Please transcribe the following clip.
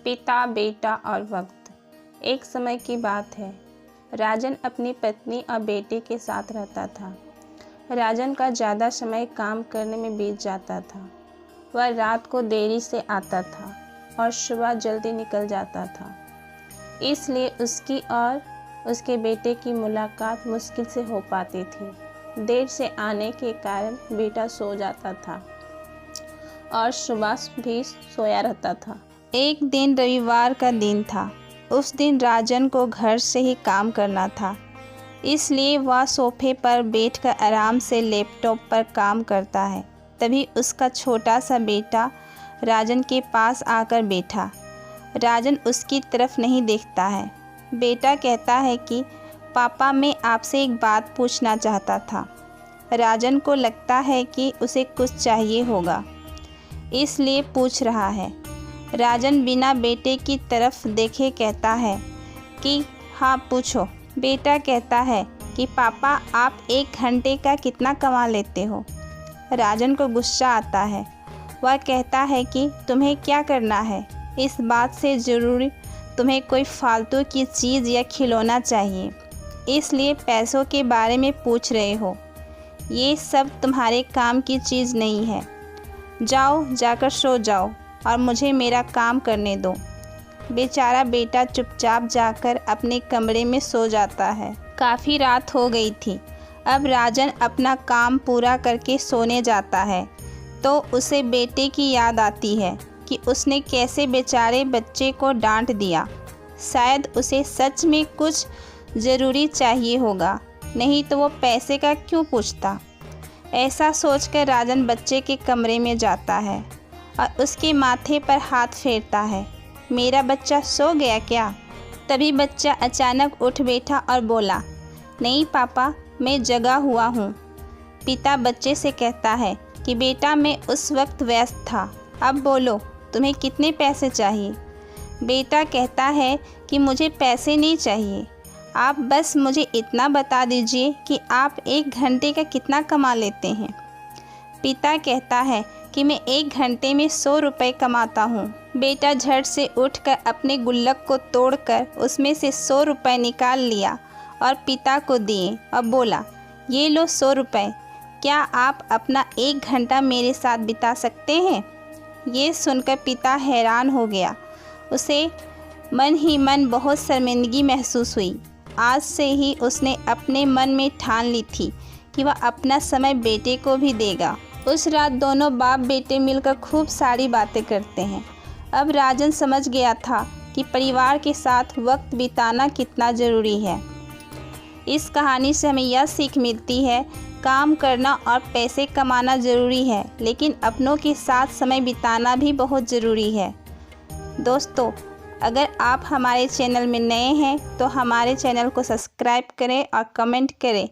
पिता, बेटा और वक्त। एक समय की बात है, राजन अपनी पत्नी और बेटे के साथ रहता था। राजन का ज़्यादा समय काम करने में बीत जाता था। वह रात को देरी से आता था और सुबह जल्दी निकल जाता था। इसलिए उसकी और उसके बेटे की मुलाकात मुश्किल से हो पाती थी। देर से आने के कारण बेटा सो जाता था और सुबह भी सोया रहता था। एक दिन रविवार का दिन था। उस दिन राजन को घर से ही काम करना था, इसलिए वह सोफे पर बैठकर आराम से लैपटॉप पर काम करता है। तभी उसका छोटा सा बेटा राजन के पास आकर बैठा। राजन उसकी तरफ नहीं देखता है। बेटा कहता है कि पापा, मैं आपसे एक बात पूछना चाहता था। राजन को लगता है कि उसे कुछ चाहिए होगा, इसलिए पूछ रहा है। राजन बिना बेटे की तरफ देखे कहता है कि हाँ पूछो। बेटा कहता है कि पापा, आप 1 घंटे का कितना कमा लेते हो? राजन को गुस्सा आता है। वह कहता है कि तुम्हें क्या करना है? इस बात से ज़रूरी तुम्हें कोई फालतू की चीज़ या खिलौना चाहिए, इसलिए पैसों के बारे में पूछ रहे हो। ये सब तुम्हारे काम की चीज़ नहीं है। जाओ, जाकर सो जाओ और मुझे मेरा काम करने दो। बेचारा बेटा चुपचाप जाकर अपने कमरे में सो जाता है। काफ़ी रात हो गई थी। अब राजन अपना काम पूरा करके सोने जाता है तो उसे बेटे की याद आती है कि उसने कैसे बेचारे बच्चे को डांट दिया। शायद उसे सच में कुछ ज़रूरी चाहिए होगा, नहीं तो वो पैसे का क्यों पूछता। ऐसा सोचकर राजन बच्चे के कमरे में जाता है और उसके माथे पर हाथ फेरता है। मेरा बच्चा सो गया क्या? तभी बच्चा अचानक उठ बैठा और बोला, नहीं पापा, मैं जगा हुआ हूँ। पिता बच्चे से कहता है कि बेटा, मैं उस वक्त व्यस्त था, अब बोलो तुम्हें कितने पैसे चाहिए? बेटा कहता है कि मुझे पैसे नहीं चाहिए, आप बस मुझे इतना बता दीजिए कि आप 1 घंटे का कितना कमा लेते हैं। पिता कहता है कि मैं 1 घंटे में 100 रुपये कमाता हूँ। बेटा झट से उठकर अपने गुल्लक को तोड़कर उसमें से 100 रुपये निकाल लिया और पिता को दिए और बोला, ये लो 100 रुपये, क्या आप अपना 1 घंटा मेरे साथ बिता सकते हैं? ये सुनकर पिता हैरान हो गया। उसे मन ही मन बहुत शर्मिंदगी महसूस हुई। आज से ही उसने अपने मन में ठान ली थी कि वह अपना समय बेटे को भी देगा। उस रात दोनों बाप बेटे मिलकर खूब सारी बातें करते हैं। अब राजन समझ गया था कि परिवार के साथ वक्त बिताना कितना ज़रूरी है। इस कहानी से हमें यह सीख मिलती है, काम करना और पैसे कमाना ज़रूरी है, लेकिन अपनों के साथ समय बिताना भी बहुत ज़रूरी है। दोस्तों, अगर आप हमारे चैनल में नए हैं तो हमारे चैनल को सब्सक्राइब करें और कमेंट करें